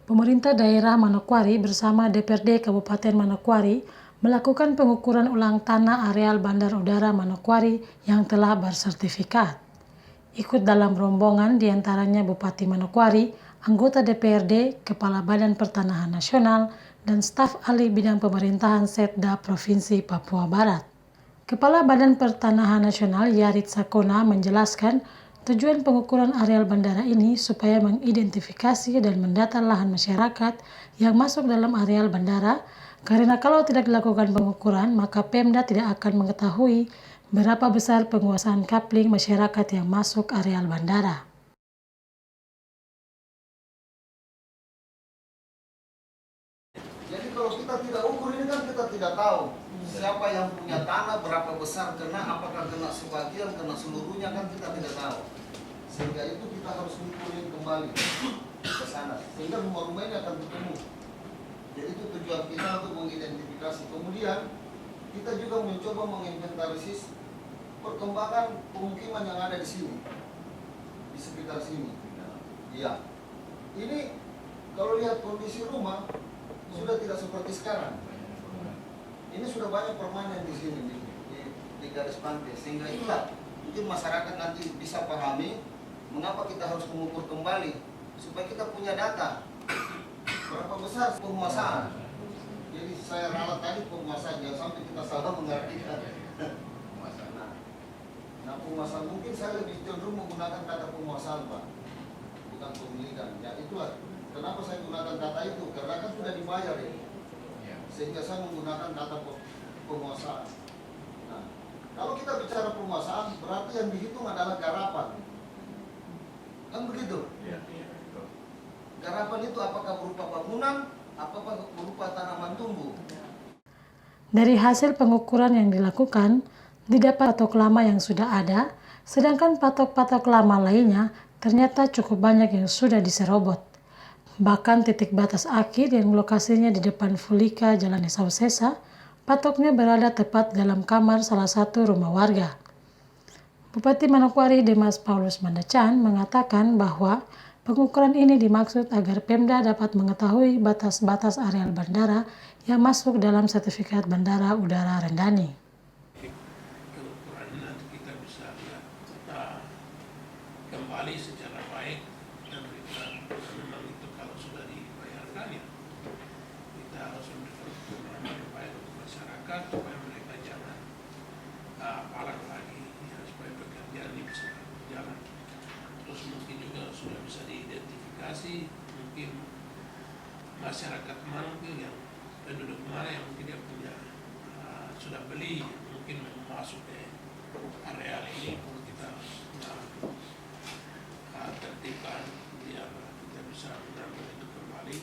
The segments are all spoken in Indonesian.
Pemerintah daerah Manokwari bersama DPRD Kabupaten Manokwari melakukan pengukuran ulang tanah areal Bandar Udara Manokwari yang telah bersertifikat. Ikut dalam rombongan diantaranya Bupati Manokwari, anggota DPRD, Kepala Badan Pertanahan Nasional, dan staf ahli bidang pemerintahan Setda Provinsi Papua Barat. Kepala Badan Pertanahan Nasional Yarit Sakona menjelaskan tujuan pengukuran areal bandara ini supaya mengidentifikasi dan mendata lahan masyarakat yang masuk dalam areal bandara, karena kalau tidak dilakukan pengukuran maka Pemda tidak akan mengetahui berapa besar penguasaan kapling masyarakat yang masuk areal bandara. Jadi kalau kita tidak ukur ini kan kita tidak tahu siapa yang punya tanah, berapa besar kena, apakah kena sebagian, kena seluruhnya, kan kita tidak tahu. Sehingga itu kita harus ukurin kembali ke sana, sehingga rumah-rumah ini akan ketemu. Jadi itu tujuan kita untuk mengidentifikasi. Kemudian kita juga mencoba menginventarisir perkembangan pemukiman yang ada di sini, di sekitar sini. Iya. Ini kalau lihat kondisi rumah sudah tidak seperti sekarang. Ini sudah banyak permainan di sini di garis pantai, sehingga itulah mungkin masyarakat nanti bisa pahami mengapa kita harus mengukur kembali supaya kita punya data berapa besar penguasaan. Jadi saya ralat tadi penguasaan, jangan sampai kita salah mengartikan. Nah penguasaan mungkin saya lebih cenderung menggunakan kata penguasaan, Pak, bukan pemilikan. Ya itulah kenapa saya menggunakan kata itu, karena kan sudah dibayar ini, sehingga saya menggunakan kata penguasaan. Nah, kalau kita bicara penguasaan, berarti yang dihitung adalah garapan, kan begitu? Garapan itu apakah berupa bangunan, apakah berupa tanaman tumbuh? Dari hasil pengukuran yang dilakukan, didapat patok lama yang sudah ada, sedangkan patok-patok lama lainnya ternyata cukup banyak yang sudah diserobot. Bahkan titik batas akhir yang lokasinya di depan Fulika Jalan Esau Sesa, patoknya berada tepat dalam kamar salah satu rumah warga. Bupati Manokwari Dimas Paulus Mandacan mengatakan bahwa pengukuran ini dimaksud agar Pemda dapat mengetahui batas-batas areal bandara yang masuk dalam sertifikat Bandara Udara Rendani. Pengukuran nanti kita bisa lihat kembali secara baik, dan kita memang itu kalau sudah dibayarkan ya kita harus memberikan hukuman yang baik untuk masyarakat supaya mereka jangan palang lagi ya, supaya pekerjaan ini bisa jalan. Terus mungkin juga sudah bisa diidentifikasi mungkin masyarakat mana mungkin yang penduduk mana yang mungkin dia punya sudah beli mungkin masuk ke areal ini, kita harus tertibkan biar kita bisa mengambil itu kembali.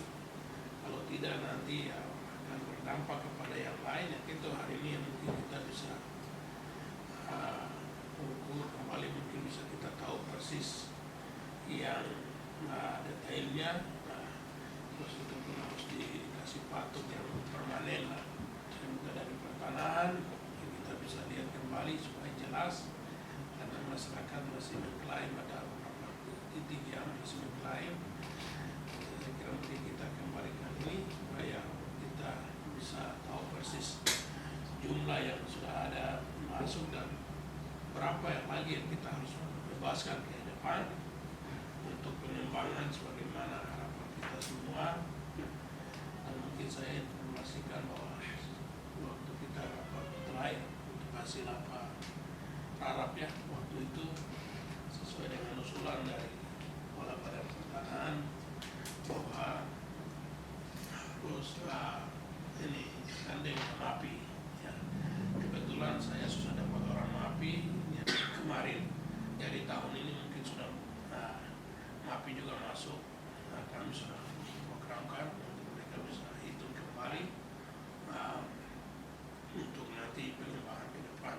Kalau tidak nanti ya akan berdampak kepada yang lain. Ya itu hari ini yang mungkin kita bisa ukur kembali, mungkin bisa kita tahu persis yang detailnya. Terus itu pun harus dikasih patok yang permanen lah. Saya minta dari pertanahan kita bisa lihat kembali supaya jelas, karena masyarakat masih mengklaim ada beberapa titik yang masih mengklaim. Saya kira mungkin kita kembalikan ini supaya kita bisa tahu persis jumlah yang sudah ada masuk dan berapa yang lagi yang kita harus bebaskan ke depan untuk pengembangan sebagaimana harapan kita semua. Dan mungkin saya informasikan bahwa waktu kita rapat terakhir untuk hasil rarap ya, waktu itu sesuai dengan usulan dari Kepala Badan Pertanahan bahwa harus ini gandeng MAPI ya. Kebetulan saya sudah dapat orang MAPI ya, kemarin, jadi tahun ini mungkin sudah MAPI juga masuk. Nah, kami sudah programkan untuk mereka bisa hitung kembali untuk nanti pengembangan ke depan.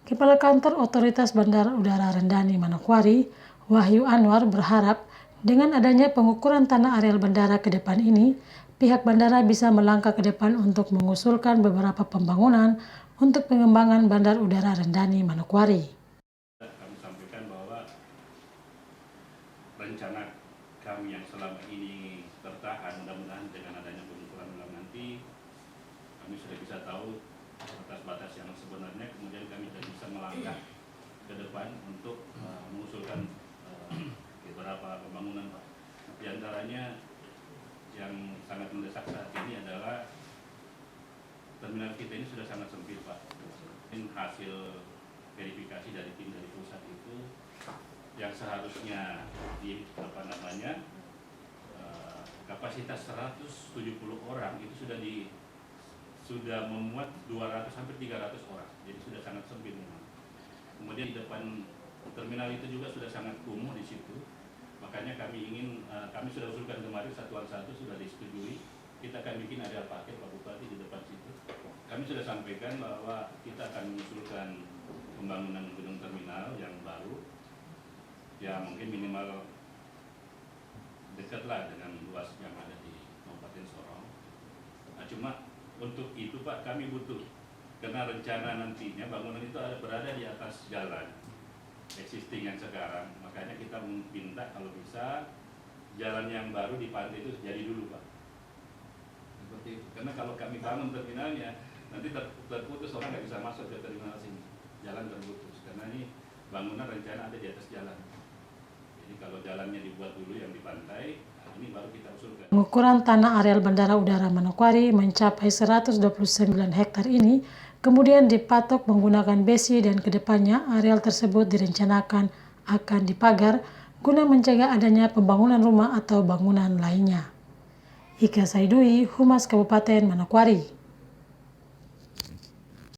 Kepala Kantor Otoritas Bandar Udara Rendani Manokwari, Wahyu Anwar berharap dengan adanya pengukuran tanah areal bandara ke depan ini, pihak bandara bisa melangkah ke depan untuk mengusulkan beberapa pembangunan untuk pengembangan Bandar Udara Rendani Manokwari. Kami sampaikan bahwa rencana kami yang selama ini usahakan mudah-mudahan dengan adanya pengukuran ulang nanti kami sudah bisa tahu batas-batas yang sebenarnya, kemudian kami sudah bisa melangkah ke depan untuk mengusulkan beberapa pembangunan, Pak. Di antaranya yang sangat mendesak saat ini adalah terminal kita ini sudah sangat sempit, Pak. Ini hasil verifikasi dari tim dari pusat itu yang seharusnya di kapasitas 170 orang itu sudah memuat 200 sampai 300 orang. Jadi sudah sangat sempit memang. Kemudian di depan terminal itu juga sudah sangat kumuh di situ. Makanya kami sudah usulkan kemarin satuan 1 sudah disetujui. Kita akan bikin area parkir Pak Bupati di depan situ. Kami sudah sampaikan bahwa kita akan mengusulkan pembangunan gedung terminal yang baru, ya mungkin minimal dekatlah dengan luas yang ada di Kabupaten Sorong. Nah, cuma untuk itu Pak kami butuh, karena rencana nantinya bangunan itu berada di atas jalan existing yang sekarang. Makanya kita minta kalau bisa jalan yang baru di pantai itu jadi dulu Pak. Seperti itu. Karena kalau kami bangun terminalnya nanti terputus, orang nggak bisa masuk ke terminal sini. Jalan terputus karena ini bangunan rencana ada di atas jalan. Jadi kalau jalannya dibuat dulu yang di pantai, ini baru kita usulkan. Pengukuran tanah areal Bandara Udara Manokwari mencapai 129 hektar ini kemudian dipatok menggunakan besi dan kedepannya areal tersebut direncanakan akan dipagar guna mencegah adanya pembangunan rumah atau bangunan lainnya. Ika Saidui, Humas Kabupaten Manokwari.